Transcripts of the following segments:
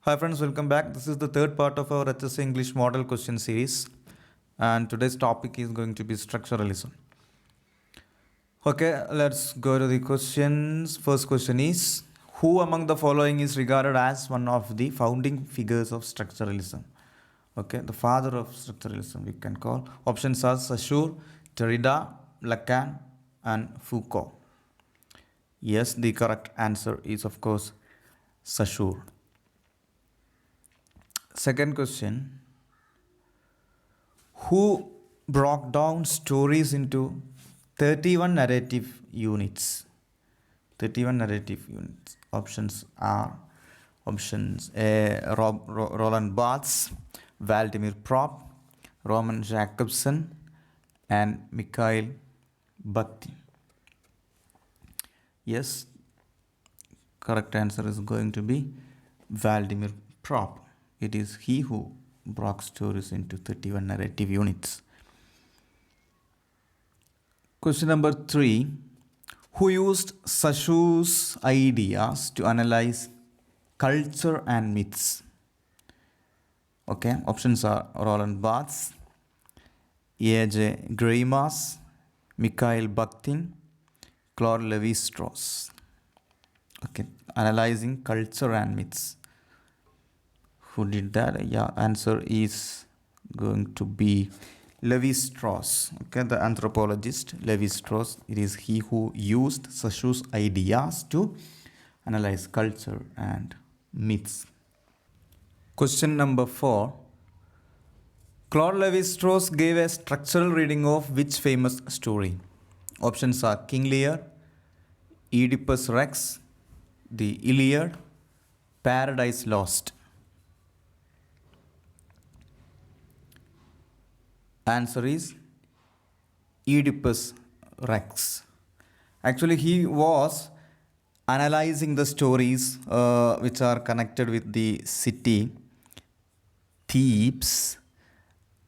Hi friends, welcome back. This is the third part of our H.S.A English model question series, and today's topic is going to be structuralism. Okay, let's go to the questions. First question is, who among the following is regarded as one of the founding figures of structuralism? Okay, the father of structuralism we can call. Options are Saussure, Derrida, Lacan and Foucault. Yes, the correct answer is of course Saussure. Second question, who broke down stories into 31 narrative units? 31 narrative units. Options are options A. Roland Barthes, Valdimir Propp, Roman Jakobson and Mikhail Bakhtin. Yes, correct answer is going to be Valdimir Propp. It is he who broke stories into 31 narrative units. Question number 3. Who used Saussure's ideas to analyze culture and myths? Okay, options are Roland Barthes, H.S.A. Greimas, Mikhail Bakhtin, Claude Levi-Strauss. Okay, analyzing culture and myths. Who did that? Yeah, answer is going to be Levi-Strauss. Okay, the anthropologist Levi-Strauss. It is he who used Saussure's ideas to analyze culture and myths. Question number 4. Claude Levi-Strauss gave a structural reading of which famous story? Options are King Lear, Oedipus Rex, the Iliad, Paradise Lost. Answer is Oedipus Rex. Actually, he was analyzing the stories which are connected with the city Thebes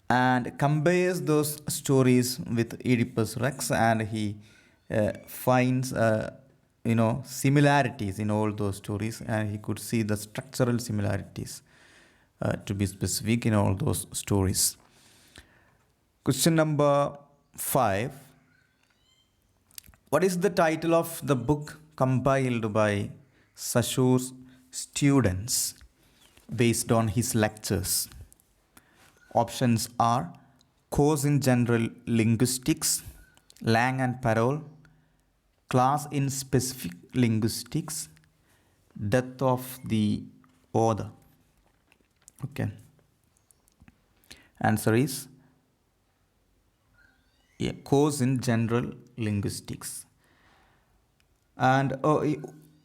and compares those stories with Oedipus Rex, and he finds similarities in all those stories, and he could see the structural similarities to be specific in all those stories. Question number 5. What is the title of the book compiled by Saussure's students based on his lectures? Options are Course in General Linguistics, Lang and Parole, Class in Specific Linguistics, Death of the Author. Okay. Answer is Course in General Linguistics. And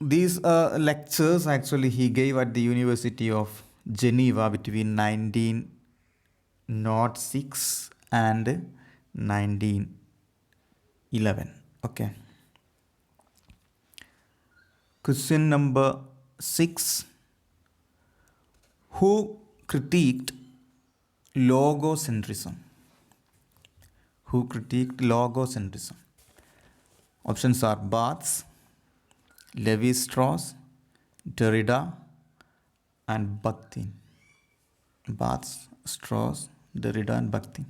these lectures actually he gave at the University of Geneva between 1906 and 1911. Okay. Question number 6. Who critiqued logocentrism? Who critiqued logocentrism? Options are Barthes, Levi-Strauss, Derrida and Bakhtin. Barthes, Strauss, Derrida and Bakhtin.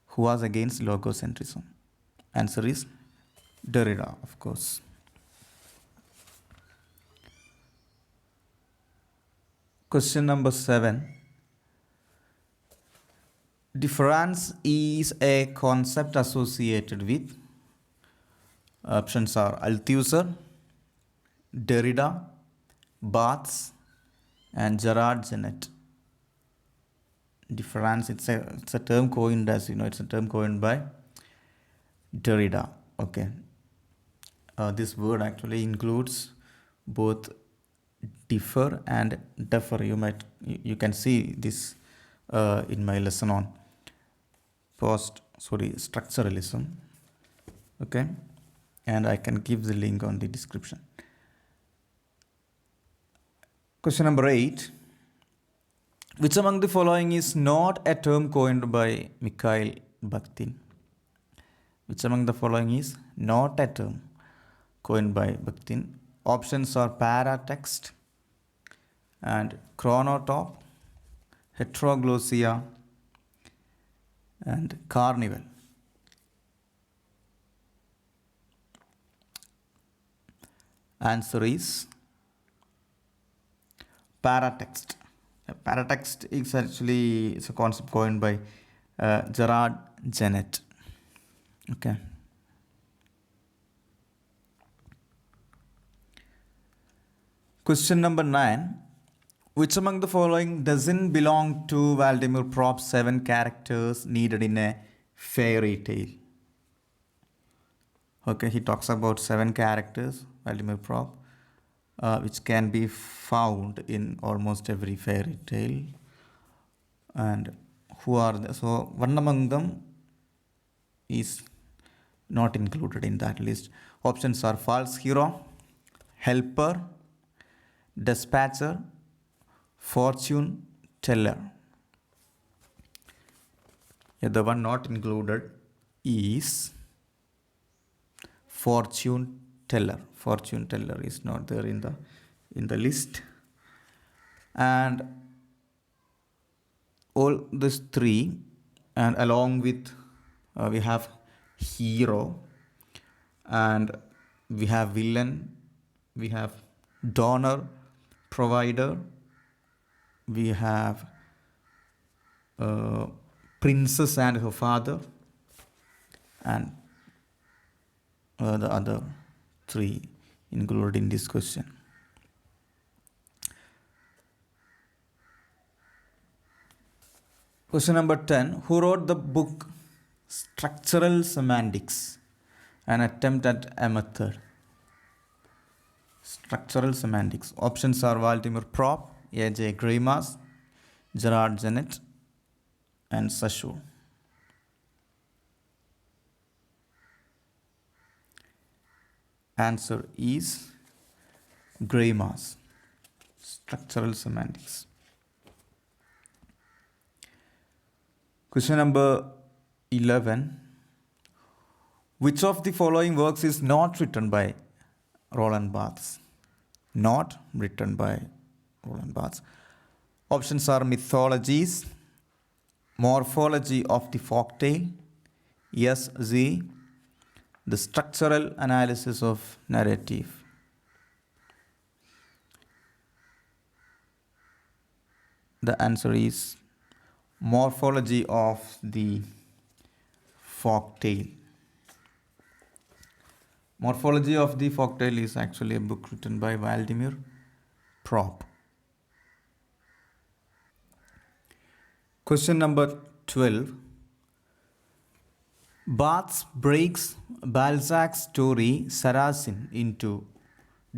Who was against logocentrism? Answer is Derrida, of course. Question number 7. Difference is a concept associated with. Options are Althusser, Derrida, Barthes and Gerard Genette. Difference, it's a term coined as, it's a term coined by Derrida. Okay. This word actually includes both differ and defer. You can see this in my lesson on structuralism. Okay, and I can give the link on the description. Question number 8. Which among the following is not a term coined by Mikhail Bakhtin? Which among the following is not a term coined by Bakhtin? Options are Paratext, and chronotop, heteroglossia, and carnival. Answer is paratext. Paratext is actually it's a concept coined by Gerard Jennett. Okay. Question number 9. Which among the following doesn't belong to Valdimir Propp's 7 characters needed in a fairy tale? Okay, he talks about 7 characters, Valdimir Propp, which can be found in almost every fairy tale. And who are they? So one among them is not included in that list. Options are false hero, helper, dispatcher, fortune teller. Yeah, the one not included is fortune teller. Fortune teller is not there in the list. And all these 3, and along with we have hero, and we have villain, we have donor, provider, we have princess and her father, and the other 3 included in this question. Question number 10. Who wrote the book Structural Semantics? An attempt at a method. Structural Semantics. Options are Valdimir Propp, A.J. Greimas, Gerard Jennett, and H.S.A. Answer is Greimas. Structural Semantics. Question number 11. Which of the following works is not written by Roland Barthes? Not written by Roland Barthes. Options are Mythologies, Morphology of the Folktale, H.S.A, The Structural Analysis of Narrative. The answer is Morphology of the Folktale. Morphology of the Folktale is actually a book written by Valdimir Propp. Question number 12. Barthes breaks Balzac's story Saracen into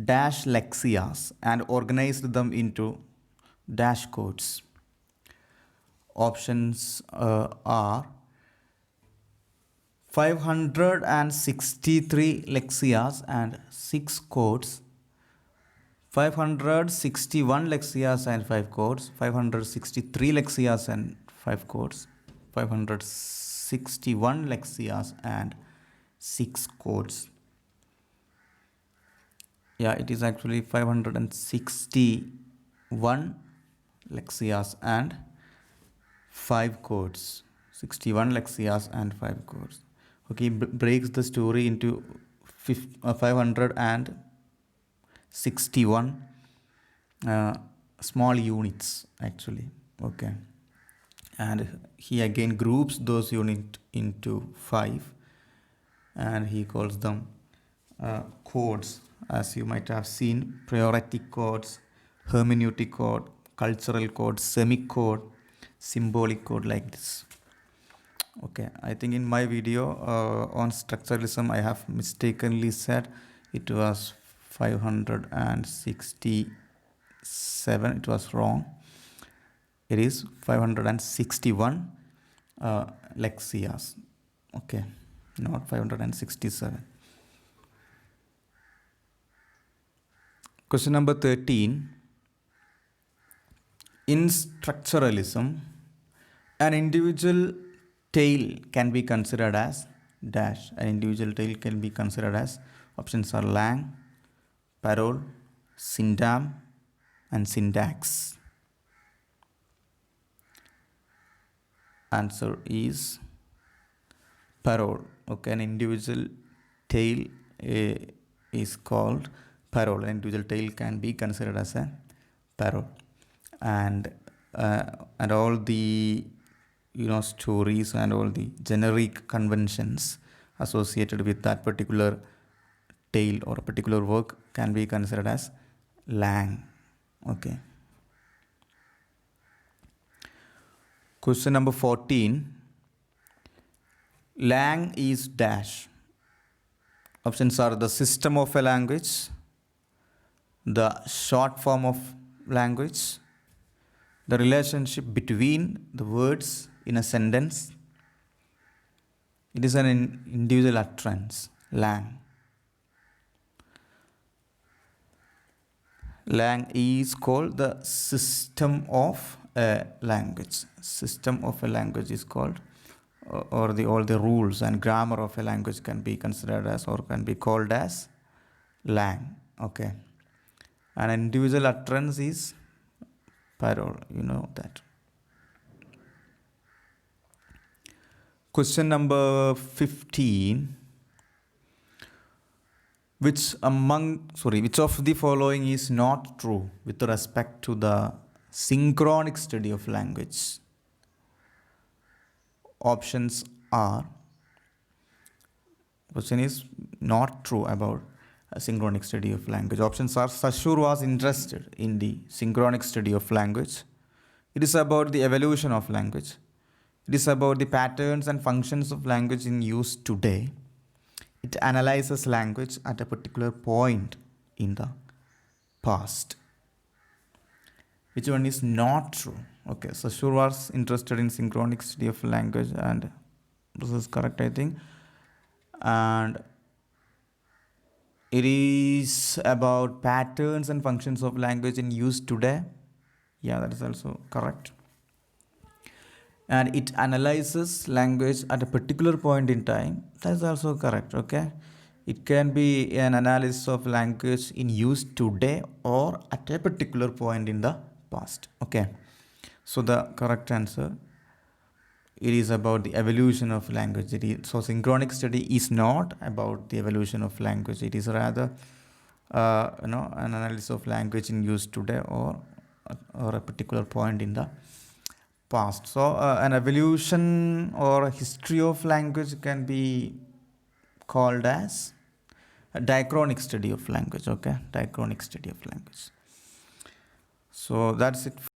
dash lexias and organized them into dash codes. Options are 563 lexias and 6 codes, 561 lexias and 5 codes, 563 lexias and 5 codes, 561 lexias and 6 codes. Yeah, it is actually 561 lexias and 5 codes. 61 lexias and 5 codes. Okay, breaks the story into 561 small units actually. Okay, and he again groups those units into 5, and he calls them codes, as you might have seen: priority codes, hermeneutic code, cultural code, semicode, symbolic code, like this. Okay, I think in my video on structuralism I have mistakenly said it was 567. It was wrong. It is 561 lexias. Okay, not 567. Question number 13. In structuralism, an individual tale can be considered as dash. An individual tale can be considered as, options are Lang, Parole, Sindam, and syntax? Answer is parole. Okay, an individual tale is called parole. An individual tale can be considered as a parole, and all the stories and all the generic conventions associated with that particular tale or a particular work can be considered as lang. Okay. Question number 14. Lang is dash. Options are the system of a language, the short form of language, the relationship between the words in a sentence. It is an individual utterance, lang. Lang is called the system of a language. System of a language is called, or all the rules and grammar of a language can be considered as or can be called as lang. Okay. An individual utterance is parole. You know that. Question number 15. Which of the following is not true with respect to the synchronic study of language? Options are, question is not true about a synchronic study of language. Options are, Saussure was interested in the synchronic study of language. It is about the evolution of language. It is about the patterns and functions of language in use today. It analyzes language at a particular point in the past. Which one is not true? Okay, so Saussure was interested in synchronic study of language, and this is correct, I think. And it is about patterns and functions of language in use today. Yeah, that is also correct. And it analyzes language at a particular point in time. That is also correct. Okay, it can be an analysis of language in use today or at a particular point in the past. Okay, so the correct answer, it is about the evolution of language. So synchronic study is not about the evolution of language. It is rather an analysis of language in use today or a particular point in the past. So an evolution or a history of language can be called as a diachronic study of language. Okay, diachronic study of language. So that's it.